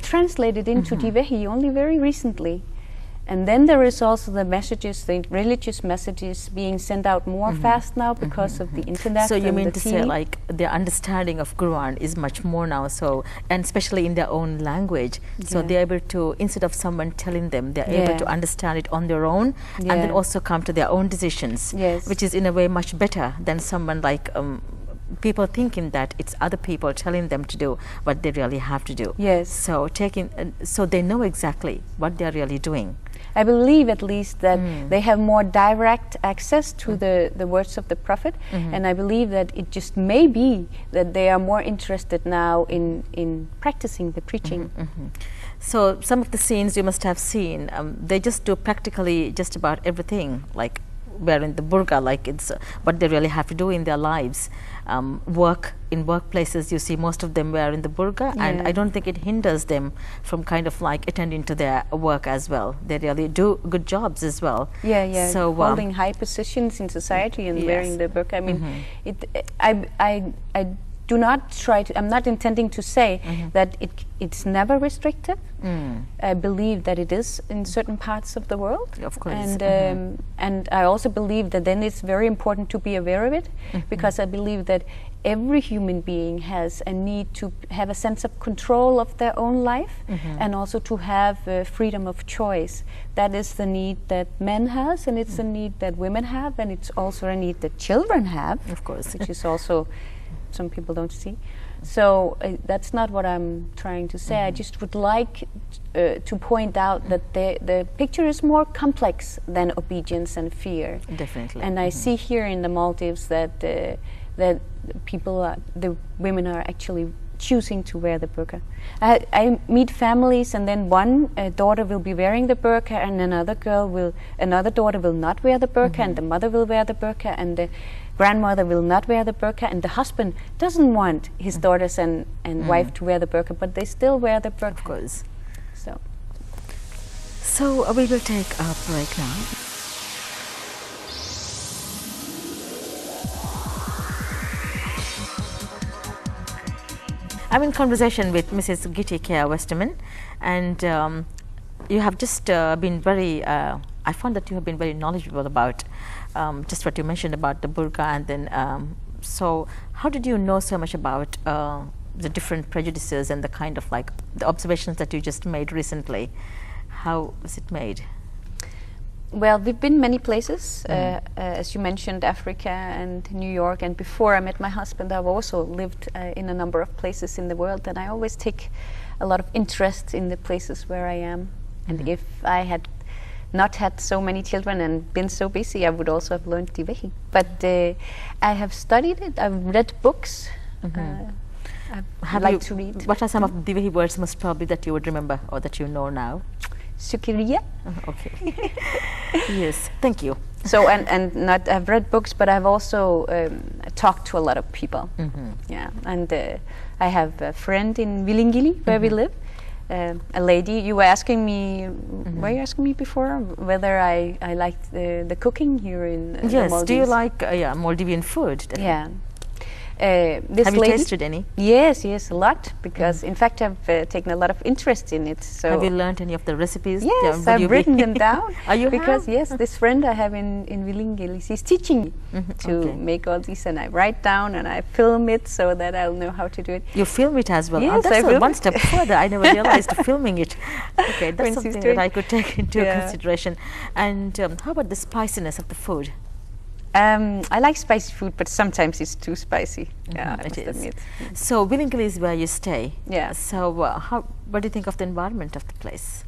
translated into TVM only very recently. And then there is also the messages, the religious messages being sent out more fast now because of the internet. So you and mean the to TV. say like their understanding of Quran is much more now, so, and especially in their own language, so they're able to, instead of someone telling them, they're able to understand it on their own and then also come to their own decisions, which is in a way much better than someone like people thinking that it's other people telling them to do what they really have to do. So so they know exactly what they're really doing. I believe at least that they have more direct access to the words of the Prophet, and I believe that it just may be that they are more interested now in practicing the preaching. So some of the scenes you must have seen, they just do practically just about everything, like wearing the burqa, like it's what they really have to do in their lives. Work in workplaces, you see most of them wearing the burqa, and I don't think it hinders them from kind of like attending to their work as well. They really do good jobs as well. So holding high positions in society and wearing the burqa. I mean, I do not try to, I'm not intending to say that it's never restrictive. I believe that it is in certain parts of the world. Of course. And I also believe that then it's very important to be aware of it, because I believe that every human being has a need to have a sense of control of their own life, and also to have freedom of choice. That is the need that men has, and it's a need that women have, and it's also a need that children have, of course, which is also some people don't see. So that's not what I'm trying to say. I just would like to point out that the picture is more complex than obedience and fear. Definitely. And I see here in the Maldives that that people, the women are actually choosing to wear the burqa. I meet families, and then one daughter will be wearing the burqa, and another daughter will not wear the burqa, and the mother will wear the burqa, and the grandmother will not wear the burqa, and the husband doesn't want his daughters and wife to wear the burqa, but they still wear the burqa. Of course. So we will take a break now. I'm in conversation with Mrs. Giti Kea Westerman, and you have just been very, I found that you have been very knowledgeable about just what you mentioned about the burqa, and then, so how did you know so much about the different prejudices and the kind of like the observations that you just made recently? How was it made? Well, we've been many places, as you mentioned, Africa and New York, and before I met my husband, I've also lived in a number of places in the world, and I always take a lot of interest in the places where I am. And if I had not had so many children and been so busy, I would also have learned TVM. But I have studied it, I've read books, I like to read. What are some of the TVM words most probably that you would remember or that you know now? Shukriya. Okay. Yes, thank you. So not I've read books, but I've also talked to a lot of people. Yeah, and I have a friend in Villingili where we live. A lady. You were asking me. Were you asking me before whether I liked the cooking here in the Maldives? Do you like Maldivian food? Yeah. This have you lady, tasted any? Yes, a lot, because in fact I've taken a lot of interest in it. So have you learned any of the recipes? Yes, I've written them down. You because have? Yes, this friend I have in Villingili, she's teaching me to make all these, and I write down and I film it so that I'll know how to do it. You film it as well? Yes, that's one step further. I never realized filming it. Okay, that's something that I could take into consideration. And how about the spiciness of the food? I like spicy food, but sometimes it's too spicy. Yeah, I must admit. So Villingili is where you stay. Yeah. So what do you think of the environment of the place?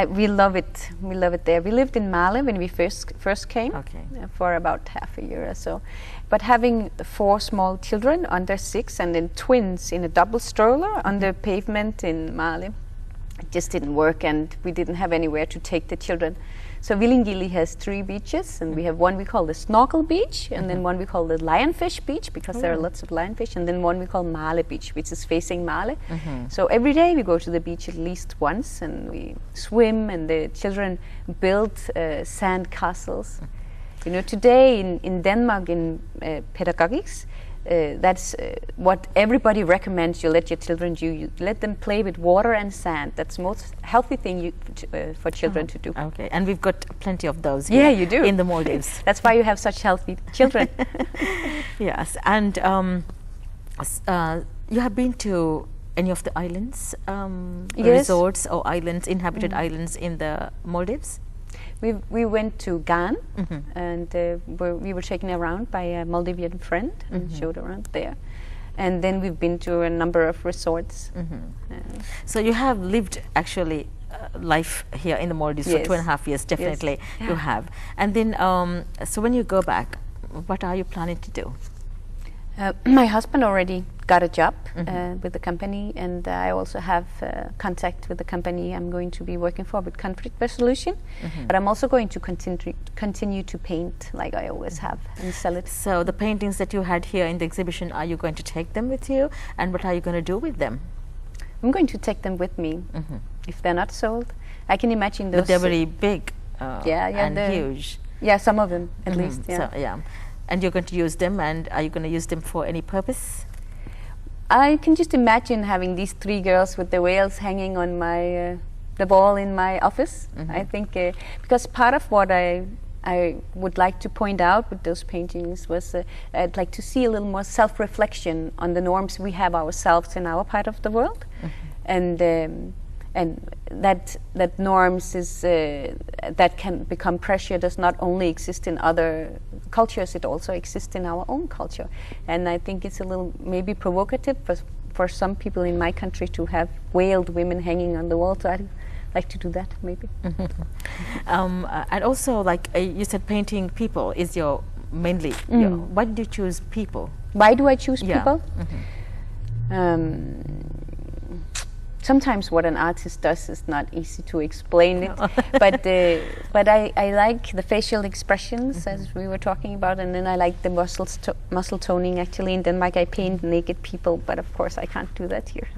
We love it. We love it there. We lived in Male when we first came. Okay. For about half a year or so. But having 4 small children under 6 and then twins in a double stroller on the pavement in Male, it just didn't work, and we didn't have anywhere to take the children. So Villingili has 3 beaches, and we have one we call the Snorkel Beach, and then one we call the Lionfish Beach, because there are lots of lionfish, and then one we call Male Beach, which is facing Male. So every day we go to the beach at least once, and we swim, and the children build sand castles. You know, today in Denmark, in pedagogics, that's what everybody recommends. You let your children do. You let them play with water and sand. That's the most healthy thing for children to do. Okay, and we've got plenty of those Yeah, here you do. in the Maldives. That's why you have such healthy children. Yes, and you have been to any of the islands, Yes. resorts or islands, inhabited islands in the Maldives? We went to Gan, and we were taken around by a Maldivian friend and showed around there. And then we've been to a number of resorts. So you have lived actually life here in the Maldives for 2.5 years, definitely you have. And then, so when you go back, what are you planning to do? My husband already got a job with the company, and I also have contact with the company I'm going to be working for with conflict resolution. But I'm also going to continue to paint like I always have and sell it. So the paintings that you had here in the exhibition, are you going to take them with you, and what are you going to do with them? I'm going to take them with me if they're not sold. I can imagine those. But they're very big and huge. Yeah, some of them at least. Yeah. So, yeah. And you're going to use them, and are you going to use them for any purpose? I can just imagine having these 3 girls with the whales hanging on my the wall in my office. I think because part of what I would like to point out with those paintings was I'd like to see a little more self-reflection on the norms we have ourselves in our part of the world, and that norms is that can become pressure does not only exist in other cultures, it also exists in our own culture. And I think it's a little maybe provocative for some people in my country to have wailed women hanging on the wall. So I'd like to do that maybe. And also, like you said, painting people is your mainly. Why did you choose people? Why do I choose people? Sometimes what an artist does is not easy to explain it, but I like the facial expressions as we were talking about, and then I like the muscle toning. Actually, in Denmark, I paint naked people, but of course I can't do that here.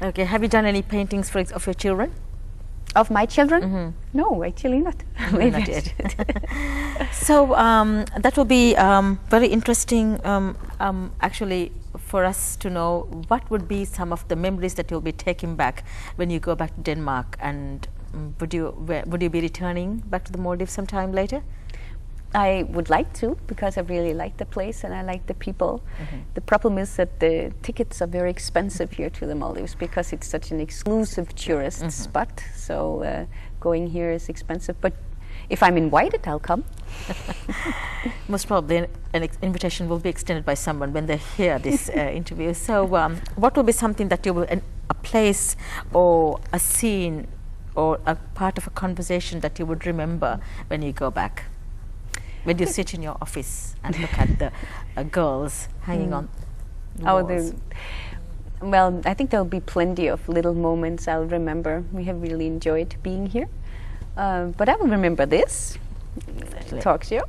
Okay, have you done any paintings of your children? Of my children? No, actually not. Maybe not yet. So that will be very interesting, actually, for us to know what would be some of the memories that you'll be taking back when you go back to Denmark, and would you be returning back to the Maldives sometime later? I would like to, because I really like the place and I like the people. The problem is that the tickets are very expensive here to the Maldives because it's such an exclusive tourist spot. So going here is expensive. But if I'm invited, I'll come. Most probably an invitation will be extended by someone when they hear this interview. So what will be something that you will, a place or a scene or a part of a conversation that you would remember when you go back? When you sit in your office and look at the girls hanging on the walls. Well, I think there'll be plenty of little moments I'll remember. We have really enjoyed being here. But I will remember this talk show,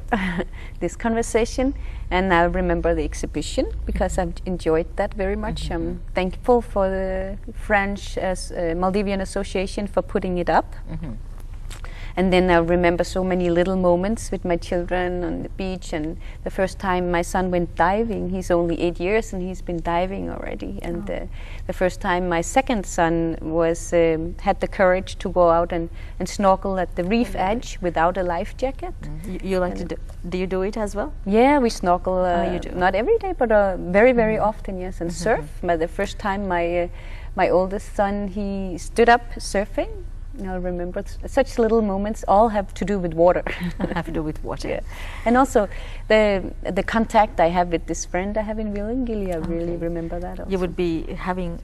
this conversation, and I'll remember the exhibition because I've enjoyed that very much. I'm thankful for the French Maldivian Association for putting it up. And then I remember so many little moments with my children on the beach, and the first time my son went diving. He's only 8 years and he's been diving already. And the first time my second son was had the courage to go out and snorkel at the reef edge without a life jacket. You like to do you do it as well? Yeah, we snorkel you do. not every day, but very, very often, yes. And surf. The first time my oldest son, he stood up surfing. I remember such little moments all have to do with water. Have to do with water. Yeah. And also the contact I have with this friend I have in Villingili, I really remember that also. You would be having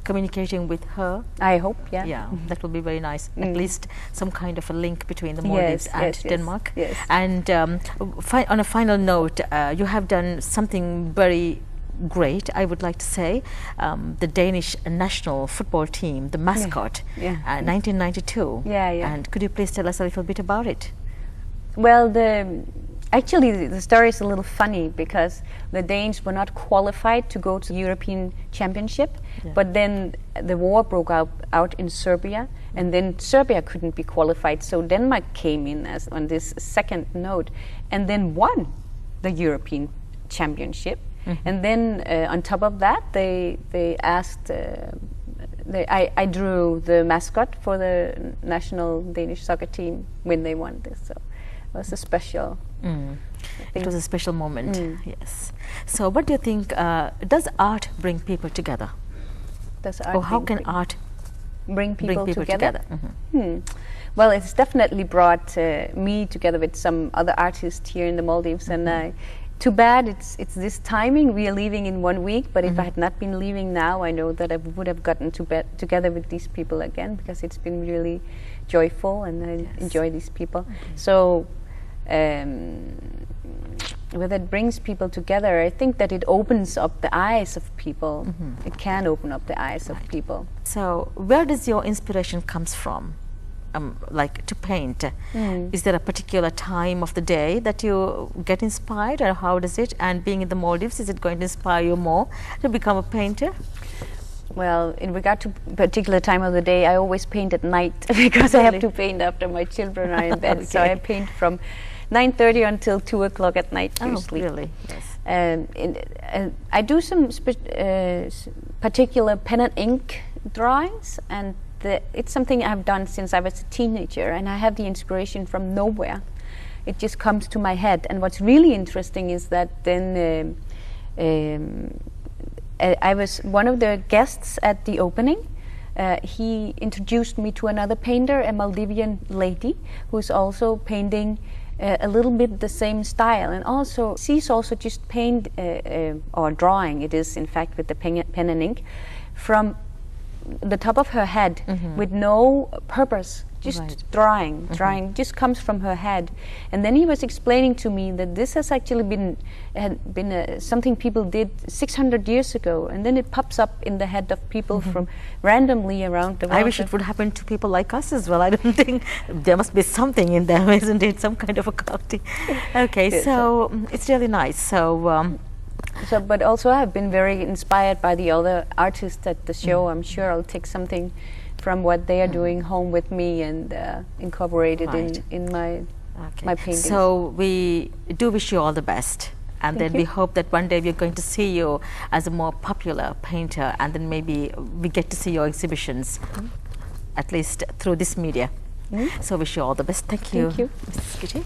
communicating with her. I hope, yeah. Yeah, that will be very nice. At least some kind of a link between the Maldives and Denmark. Yes. And on a final note, you have done something very great, I would like to say. The Danish national football team, the mascot, 1992. And could you please tell us a little bit about it? Well, actually the story is a little funny because the Danes were not qualified to go to the European Championship, but then the war broke out in Serbia, and then Serbia couldn't be qualified, so Denmark came in as on this second note and then won the European championship. And then on top of that, they asked. I drew the mascot for the national Danish soccer team when they won this. So it was a special. It was a special moment. Yes. So, what do you think? Does art bring people together? Does art or how can art bring people together? Mm-hmm. Well, it's definitely brought me together with some other artists here in the Maldives, and too bad it's this timing. We are leaving in 1 week, but if I had not been leaving now, I know that I would have gotten together with these people again, because it's been really joyful, and I enjoy these people. So whether it brings people together, I think that it opens up the eyes of people. It can open up the eyes of people. So where does your inspiration comes from? Like to paint, is there a particular time of the day that you get inspired, or how does it? And being in the Maldives, is it going to inspire you more to become a painter? Well, in regard to particular time of the day, I always paint at night because I have to paint after my children are in bed. So I paint from 9:30 until 2 o'clock at night usually. Really? Yes. And I do some particular pen and ink drawings, and it's something I've done since I was a teenager, and I have the inspiration from nowhere. It just comes to my head. And what's really interesting is that then I was one of the guests at the opening. He introduced me to another painter, a Maldivian lady, who's also painting a little bit the same style, and also she's also just paint or drawing. It is in fact with the pen and ink from the top of her head, with no purpose, just drawing just comes from her head. And then he was explaining to me that this has actually been something people did 600 years ago, and then it pops up in the head of people from randomly around the world. I wish it would happen to people like us as well. I don't think there must be something in them, isn't it? Some kind of a quality. Okay, Yes, so it's really nice. So. But also I've been very inspired by the other artists at the show. I'm sure I'll take something from what they are doing home with me and incorporate it in my paintings. So we do wish you all the best, and then we hope that one day we're going to see you as a more popular painter, and then maybe we get to see your exhibitions, at least through this media. So wish you all the best. Thank you. Thank you. Mrs. Kitty.